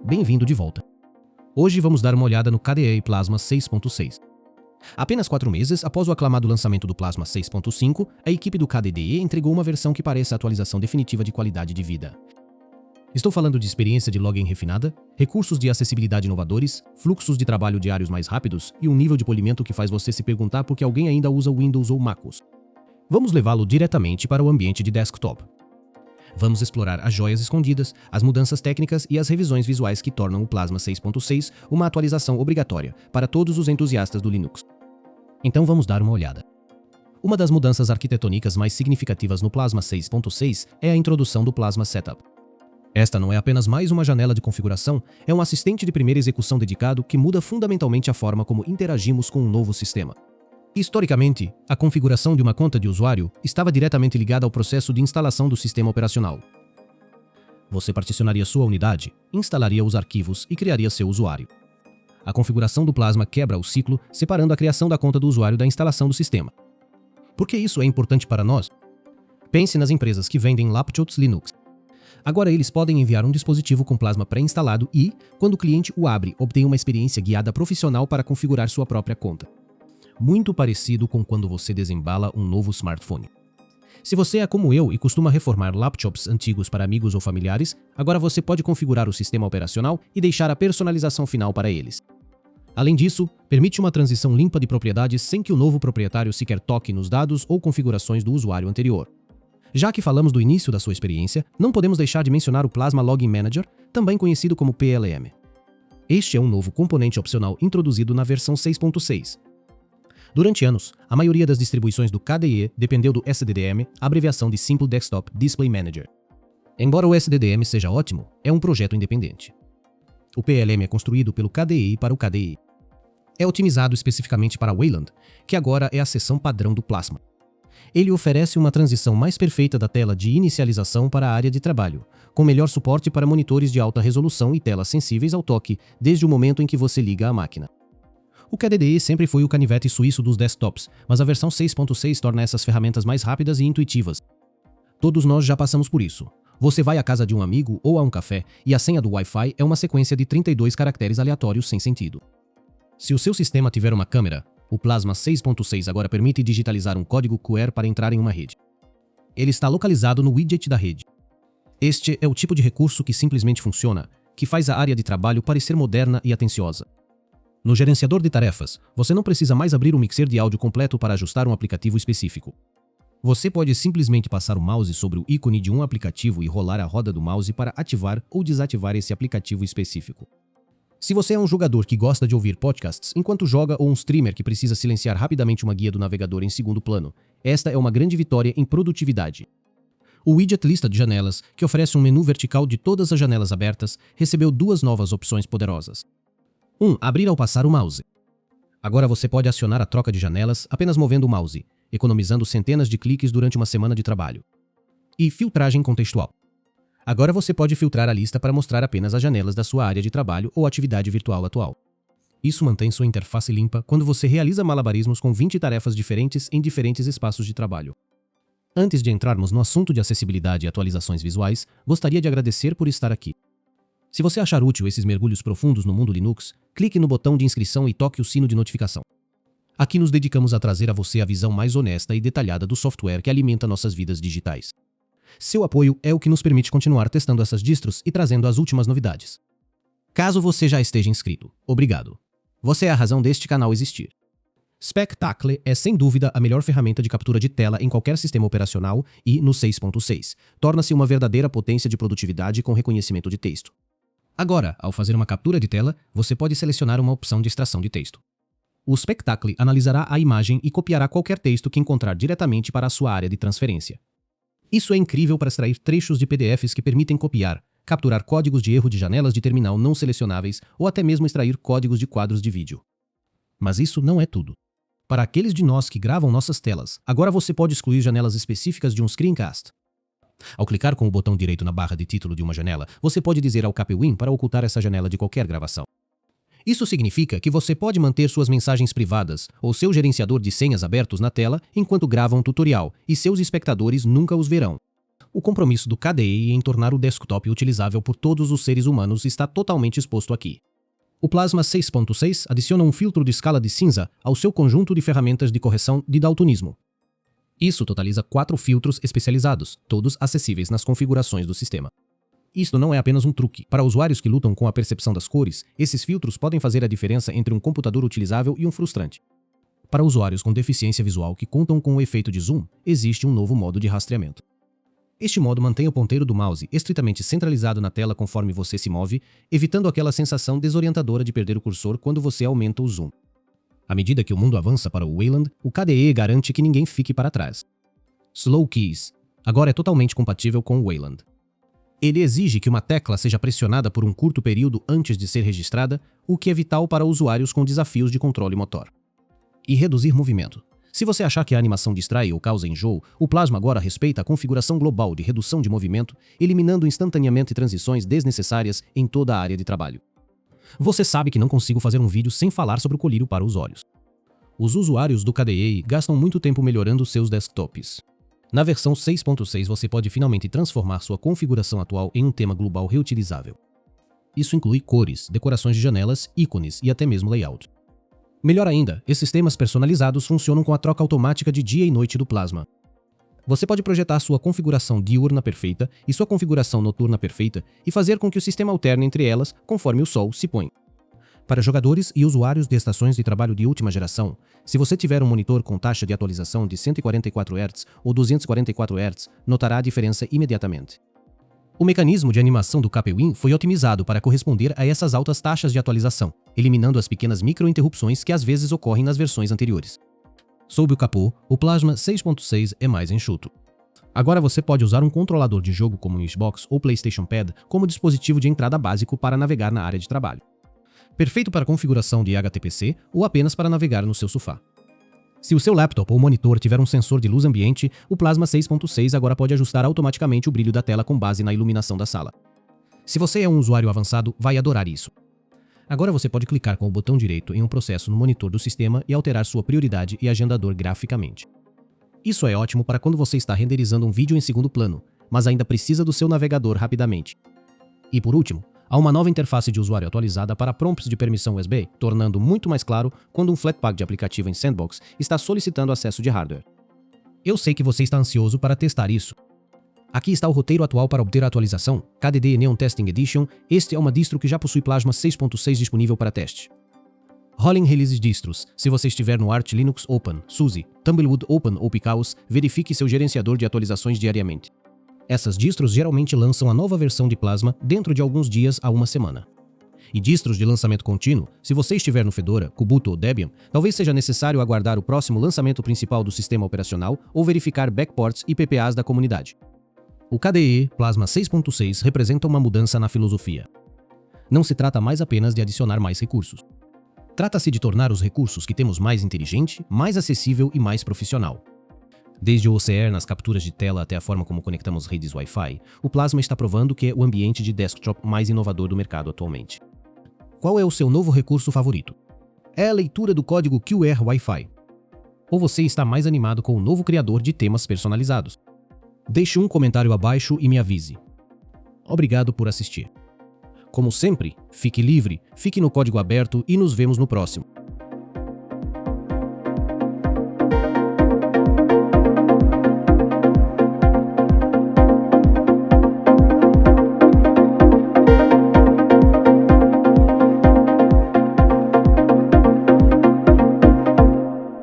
bem-vindo de volta. Hoje vamos dar uma olhada no KDE Plasma 6.6. Apenas 4 meses após o aclamado lançamento do Plasma 6.5, a equipe do KDE entregou uma versão que parece a atualização definitiva de qualidade de vida. Estou falando de experiência de login refinada, recursos de acessibilidade inovadores, fluxos de trabalho diários mais rápidos e um nível de polimento que faz você se perguntar por que alguém ainda usa Windows ou MacOS. Vamos levá-lo diretamente para o ambiente de desktop. Vamos explorar as joias escondidas, as mudanças técnicas e as revisões visuais que tornam o Plasma 6.6 uma atualização obrigatória para todos os entusiastas do Linux. Então vamos dar uma olhada. Uma das mudanças arquitetônicas mais significativas no Plasma 6.6 é a introdução do Plasma Setup. Esta não é apenas mais uma janela de configuração, é um assistente de primeira execução dedicado que muda fundamentalmente a forma como interagimos com um novo sistema. Historicamente, a configuração de uma conta de usuário estava diretamente ligada ao processo de instalação do sistema operacional. Você particionaria sua unidade, instalaria os arquivos e criaria seu usuário. A configuração do Plasma quebra o ciclo, separando a criação da conta do usuário da instalação do sistema. Por que isso é importante para nós? Pense nas empresas que vendem laptops Linux. Agora eles podem enviar um dispositivo com Plasma pré-instalado e, quando o cliente o abre, obtém uma experiência guiada profissional para configurar sua própria conta. Muito parecido com quando você desembala um novo smartphone. Se você é como eu e costuma reformar laptops antigos para amigos ou familiares, agora você pode configurar o sistema operacional e deixar a personalização final para eles. Além disso, permite uma transição limpa de propriedades sem que o novo proprietário sequer toque nos dados ou configurações do usuário anterior. Já que falamos do início da sua experiência, não podemos deixar de mencionar o Plasma Login Manager, também conhecido como PLM. Este é um novo componente opcional introduzido na versão 6.6. Durante anos, a maioria das distribuições do KDE dependeu do SDDM, abreviação de Simple Desktop Display Manager. Embora o SDDM seja ótimo, é um projeto independente. O PLM é construído pelo KDE para o KDE. É otimizado especificamente para Wayland, que agora é a seção padrão do Plasma. Ele oferece uma transição mais perfeita da tela de inicialização para a área de trabalho, com melhor suporte para monitores de alta resolução e telas sensíveis ao toque, desde o momento em que você liga a máquina. O KDE sempre foi o canivete suíço dos desktops, mas a versão 6.6 torna essas ferramentas mais rápidas e intuitivas. Todos nós já passamos por isso. Você vai à casa de um amigo ou a um café e a senha do Wi-Fi é uma sequência de 32 caracteres aleatórios sem sentido. Se o seu sistema tiver uma câmera, o Plasma 6.6 agora permite digitalizar um código QR para entrar em uma rede. Ele está localizado no widget da rede. Este é o tipo de recurso que simplesmente funciona, que faz a área de trabalho parecer moderna e atenciosa. No gerenciador de tarefas, você não precisa mais abrir um mixer de áudio completo para ajustar um aplicativo específico. Você pode simplesmente passar o mouse sobre o ícone de um aplicativo e rolar a roda do mouse para ativar ou desativar esse aplicativo específico. Se você é um jogador que gosta de ouvir podcasts enquanto joga ou um streamer que precisa silenciar rapidamente uma guia do navegador em segundo plano, esta é uma grande vitória em produtividade. O widget lista de janelas, que oferece um menu vertical de todas as janelas abertas, recebeu 2 novas opções poderosas. 1. Abrir ao passar o mouse. Agora você pode acionar a troca de janelas apenas movendo o mouse, economizando centenas de cliques durante uma semana de trabalho. E filtragem contextual. Agora você pode filtrar a lista para mostrar apenas as janelas da sua área de trabalho ou atividade virtual atual. Isso mantém sua interface limpa quando você realiza malabarismos com 20 tarefas diferentes em diferentes espaços de trabalho. Antes de entrarmos no assunto de acessibilidade e atualizações visuais, gostaria de agradecer por estar aqui. Se você achar útil esses mergulhos profundos no mundo Linux, clique no botão de inscrição e toque o sino de notificação. Aqui nos dedicamos a trazer a você a visão mais honesta e detalhada do software que alimenta nossas vidas digitais. Seu apoio é o que nos permite continuar testando essas distros e trazendo as últimas novidades. Caso você já esteja inscrito, obrigado. Você é a razão deste canal existir. Spectacle é sem dúvida a melhor ferramenta de captura de tela em qualquer sistema operacional e, no 6.6, torna-se uma verdadeira potência de produtividade com reconhecimento de texto. Agora, ao fazer uma captura de tela, você pode selecionar uma opção de extração de texto. O Spectacle analisará a imagem e copiará qualquer texto que encontrar diretamente para a sua área de transferência. Isso é incrível para extrair trechos de PDFs que permitem copiar, capturar códigos de erro de janelas de terminal não selecionáveis ou até mesmo extrair códigos de quadros de vídeo. Mas isso não é tudo. Para aqueles de nós que gravam nossas telas, agora você pode excluir janelas específicas de um screencast. Ao clicar com o botão direito na barra de título de uma janela, você pode dizer ao Capwin para ocultar essa janela de qualquer gravação. Isso significa que você pode manter suas mensagens privadas ou seu gerenciador de senhas abertos na tela enquanto grava um tutorial e seus espectadores nunca os verão. O compromisso do KDE em tornar o desktop utilizável por todos os seres humanos está totalmente exposto aqui. O Plasma 6.6 adiciona um filtro de escala de cinza ao seu conjunto de ferramentas de correção de daltonismo. Isso totaliza 4 filtros especializados, todos acessíveis nas configurações do sistema. Isto não é apenas um truque. Para usuários que lutam com a percepção das cores, esses filtros podem fazer a diferença entre um computador utilizável e um frustrante. Para usuários com deficiência visual que contam com o efeito de zoom, existe um novo modo de rastreamento. Este modo mantém o ponteiro do mouse estritamente centralizado na tela conforme você se move, evitando aquela sensação desorientadora de perder o cursor quando você aumenta o zoom. À medida que o mundo avança para o Wayland, o KDE garante que ninguém fique para trás. Slow Keys agora é totalmente compatível com o Wayland. Ele exige que uma tecla seja pressionada por um curto período antes de ser registrada, o que é vital para usuários com desafios de controle motor. E reduzir movimento. Se você achar que a animação distrai ou causa enjoo, o Plasma agora respeita a configuração global de redução de movimento, eliminando instantaneamente transições desnecessárias em toda a área de trabalho. Você sabe que não consigo fazer um vídeo sem falar sobre o colírio para os olhos. Os usuários do KDE gastam muito tempo melhorando seus desktops. Na versão 6.6 você pode finalmente transformar sua configuração atual em um tema global reutilizável. Isso inclui cores, decorações de janelas, ícones e até mesmo layout. Melhor ainda, esses temas personalizados funcionam com a troca automática de dia e noite do Plasma. Você pode projetar sua configuração diurna perfeita e sua configuração noturna perfeita e fazer com que o sistema alterne entre elas conforme o sol se põe. Para jogadores e usuários de estações de trabalho de última geração, se você tiver um monitor com taxa de atualização de 144 Hz ou 244 Hz, notará a diferença imediatamente. O mecanismo de animação do KPWin foi otimizado para corresponder a essas altas taxas de atualização, eliminando as pequenas microinterrupções que às vezes ocorrem nas versões anteriores. Sob o capô, o Plasma 6.6 é mais enxuto. Agora você pode usar um controlador de jogo como o Xbox ou PlayStation Pad como dispositivo de entrada básico para navegar na área de trabalho. Perfeito para configuração de HTPC ou apenas para navegar no seu sofá. Se o seu laptop ou monitor tiver um sensor de luz ambiente, o Plasma 6.6 agora pode ajustar automaticamente o brilho da tela com base na iluminação da sala. Se você é um usuário avançado, vai adorar isso. Agora você pode clicar com o botão direito em um processo no monitor do sistema e alterar sua prioridade e agendador graficamente. Isso é ótimo para quando você está renderizando um vídeo em segundo plano, mas ainda precisa do seu navegador rapidamente. E por último, há uma nova interface de usuário atualizada para prompts de permissão USB, tornando muito mais claro quando um Flatpak de aplicativo em Sandbox está solicitando acesso de hardware. Eu sei que você está ansioso para testar isso. Aqui está o roteiro atual para obter a atualização, KDE Neon Testing Edition. Este é uma distro que já possui Plasma 6.6 disponível para teste. Rolling Release Distros. Se você estiver no Arch Linux Open, SUSE, Tumblewood Open ou Picaus, verifique seu gerenciador de atualizações diariamente. Essas distros geralmente lançam a nova versão de Plasma dentro de alguns dias a uma semana. E distros de lançamento contínuo, se você estiver no Fedora, Kubuntu ou Debian, talvez seja necessário aguardar o próximo lançamento principal do sistema operacional ou verificar backports e PPAs da comunidade. O KDE Plasma 6.6 representa uma mudança na filosofia. Não se trata mais apenas de adicionar mais recursos. Trata-se de tornar os recursos que temos mais inteligente, mais acessível e mais profissional. Desde o OCR nas capturas de tela até a forma como conectamos redes Wi-Fi, o Plasma está provando que é o ambiente de desktop mais inovador do mercado atualmente. Qual é o seu novo recurso favorito? É a leitura do código QR Wi-Fi? Ou você está mais animado com o novo criador de temas personalizados? Deixe um comentário abaixo e me avise. Obrigado por assistir. Como sempre, fique livre, fique no código aberto e nos vemos no próximo.